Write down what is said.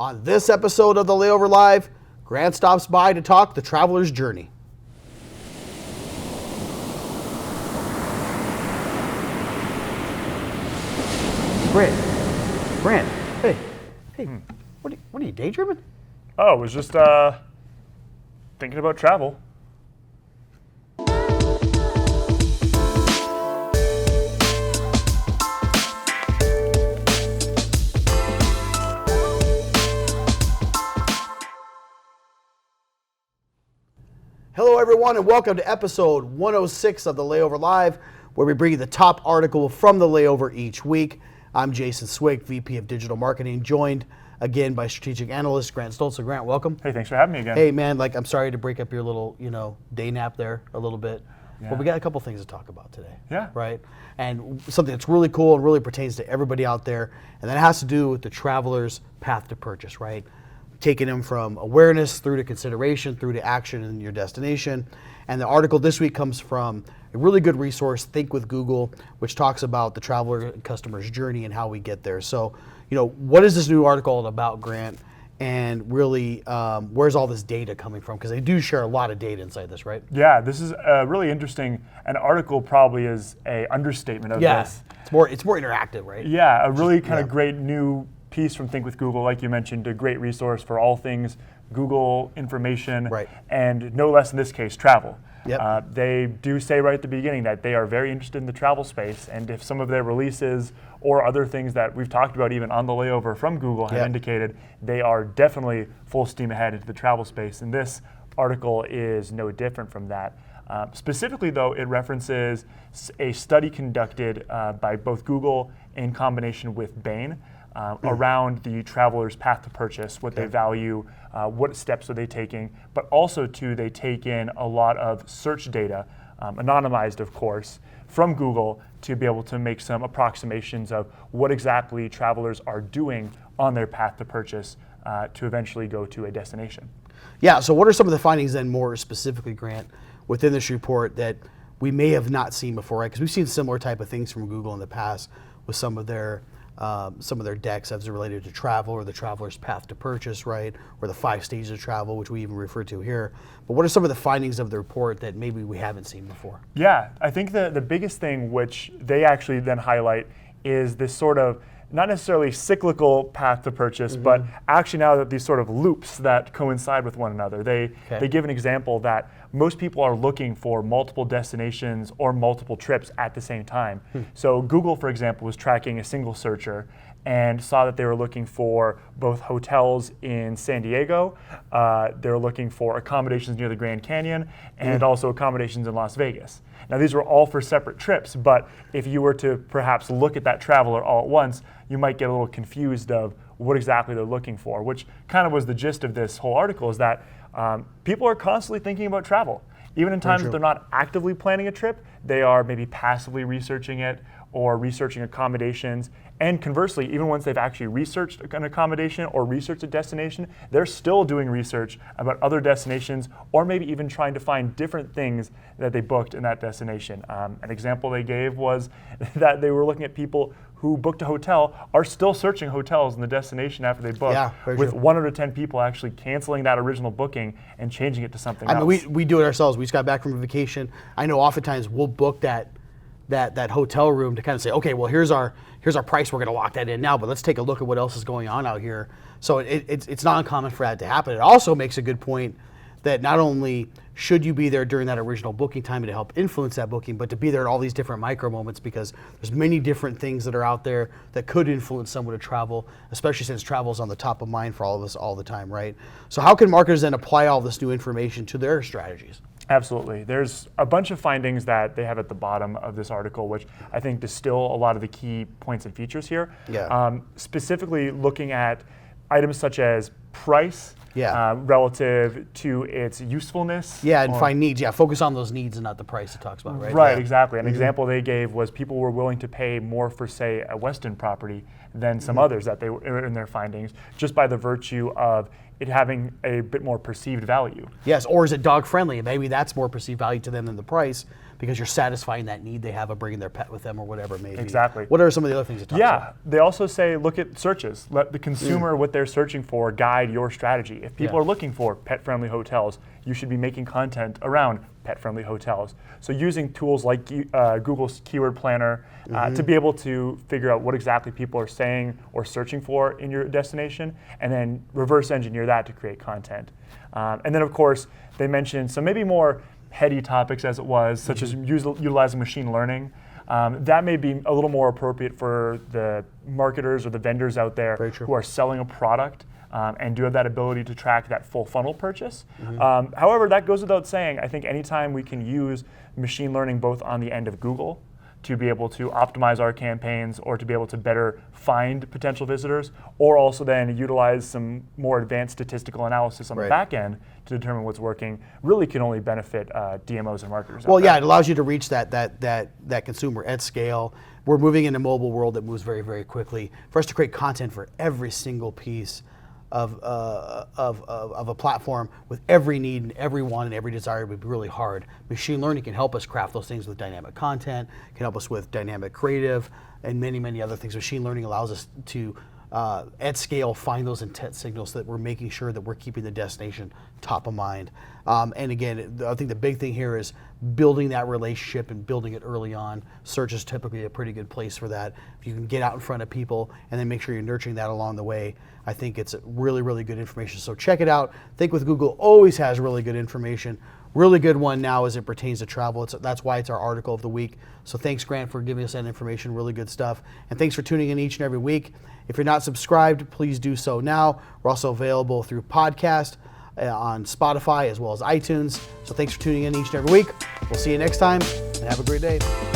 On this episode of the Layover Live, Grant stops by to talk the traveler's journey. Grant, hey, what are you daydreaming? Oh, I was just thinking about travel. Hello, everyone, and welcome to episode 106 of the Layover Live, where we bring you the top article from the Layover each week. I'm Jason Swick, VP of Digital Marketing, joined again by strategic analyst Grant Stoltz. So Grant, welcome. Hey, thanks for having me again. Hey, man, I'm sorry to break up your little, day nap there a little bit. Yeah. But we got a couple things to talk about today. Yeah. Right? And something that's really cool and really pertains to everybody out there, and that has to do with the traveler's path to purchase, right? Taking them from awareness through to consideration, through to action in your destination. And the article this week comes from a really good resource, Think with Google, which talks about the traveler and customer's journey and how we get there. So, what is this new article all about, Grant? And really, where's all this data coming from? Because they do share a lot of data inside this, right? Yeah, this is really interesting. An article probably is an understatement of this. It's more interactive, right? Yeah, a really kind of great new piece from Think with Google, like you mentioned, a great resource for all things Google information, right. And no less in this case, travel. Yep. They do say right at the beginning that they are very interested in the travel space, and if some of their releases or other things that we've talked about even on the layover from Google have indicated, they are definitely full steam ahead into the travel space, and this article is no different from that. Specifically though, it references a study conducted by both Google in combination with Bain, around the traveler's path to purchase, what they value, what steps are they taking, but also too, they take in a lot of search data, anonymized of course, from Google to be able to make some approximations of what exactly travelers are doing on their path to purchase to eventually go to a destination. Yeah, so what are some of the findings then more specifically, Grant, within this report that we may have not seen before, right? Because we've seen similar type of things from Google in the past with some of their decks as related to travel or the traveler's path to purchase, right? Or the 5 stages of travel, which we even refer to here. But what are some of the findings of the report that maybe we haven't seen before? Yeah, I think the biggest thing which they actually then highlight is this sort of not necessarily cyclical path to purchase, but actually now that these sort of loops that coincide with one another. They give an example that most people are looking for multiple destinations or multiple trips at the same time. So Google, for example, was tracking a single searcher and saw that they were looking for both hotels in San Diego, they were looking for accommodations near the Grand Canyon, and also accommodations in Las Vegas. Now these were all for separate trips, but if you were to perhaps look at that traveler all at once, you might get a little confused of what exactly they're looking for, which kind of was the gist of this whole article, is that people are constantly thinking about travel. Even in times that they're not actively planning a trip, they are maybe passively researching it or researching accommodations. And conversely, even once they've actually researched an accommodation or researched a destination, they're still doing research about other destinations or maybe even trying to find different things that they booked in that destination. An example they gave was that they were looking at people who booked a hotel are still searching hotels in the destination after they booked, with 1 out of 10 people actually canceling that original booking and changing it to something else. I mean, we do it ourselves. We just got back from a vacation. I know oftentimes we'll book that hotel room to kind of say, okay, well, here's our price. We're going to lock that in now, but let's take a look at what else is going on out here. So it's not uncommon for that to happen. It also makes a good point that not only should you be there during that original booking time to help influence that booking, but to be there at all these different micro moments, because there's many different things that are out there that could influence someone to travel, especially since travel is on the top of mind for all of us all the time, right? So how can marketers then apply all this new information to their strategies? Absolutely. There's a bunch of findings that they have at the bottom of this article, which I think distill a lot of the key points and features here. Specifically looking at items such as price, relative to its usefulness. And find needs. Focus on those needs and not the price it talks about, right? Right, exactly. An example they gave was people were willing to pay more for, say, a Westin property than some others that they were in their findings, just by the virtue of it having a bit more perceived value. Yes, or is it dog friendly? Maybe that's more perceived value to them than the price, because you're satisfying that need they have of bringing their pet with them or whatever it may be. Exactly. What are some of the other things it talks about? They also say look at searches. Let the consumer, what they're searching for, guide your strategy. If people are looking for pet-friendly hotels, you should be making content around pet-friendly hotels. So using tools like Google's Keyword Planner to be able to figure out what exactly people are saying or searching for in your destination, and then reverse engineer that to create content. And then of course, they mentioned some maybe more heady topics as it was, such as utilizing machine learning. That may be a little more appropriate for the marketers or the vendors out there who are selling a product and do have that ability to track that full funnel purchase. However, that goes without saying. I think anytime we can use machine learning both on the end of Google to be able to optimize our campaigns or to be able to better find potential visitors, or also then utilize some more advanced statistical analysis on the back end to determine what's working, really can only benefit DMOs and marketers. Well, it allows you to reach that consumer at scale. We're moving into a mobile world that moves very, very quickly. For us to create content for every single piece of a platform with every need and every want and every desire would be really hard. Machine learning can help us craft those things with dynamic content, can help us with dynamic creative, and many, many other things. Machine learning allows us to, at scale, find those intent signals so that we're making sure that we're keeping the destination top of mind. And again, I think the big thing here is building that relationship and building it early on. Search is typically a pretty good place for that. If you can get out in front of people and then make sure you're nurturing that along the way, I think it's really, really good information. So check it out. Think with Google always has really good information. Really good one now as it pertains to travel. That's why it's our article of the week. So thanks, Grant, for giving us that information. Really good stuff. And thanks for tuning in each and every week. If you're not subscribed, please do so now. We're also available through podcast on Spotify as well as iTunes. So thanks for tuning in each and every week. We'll see you next time, and have a great day.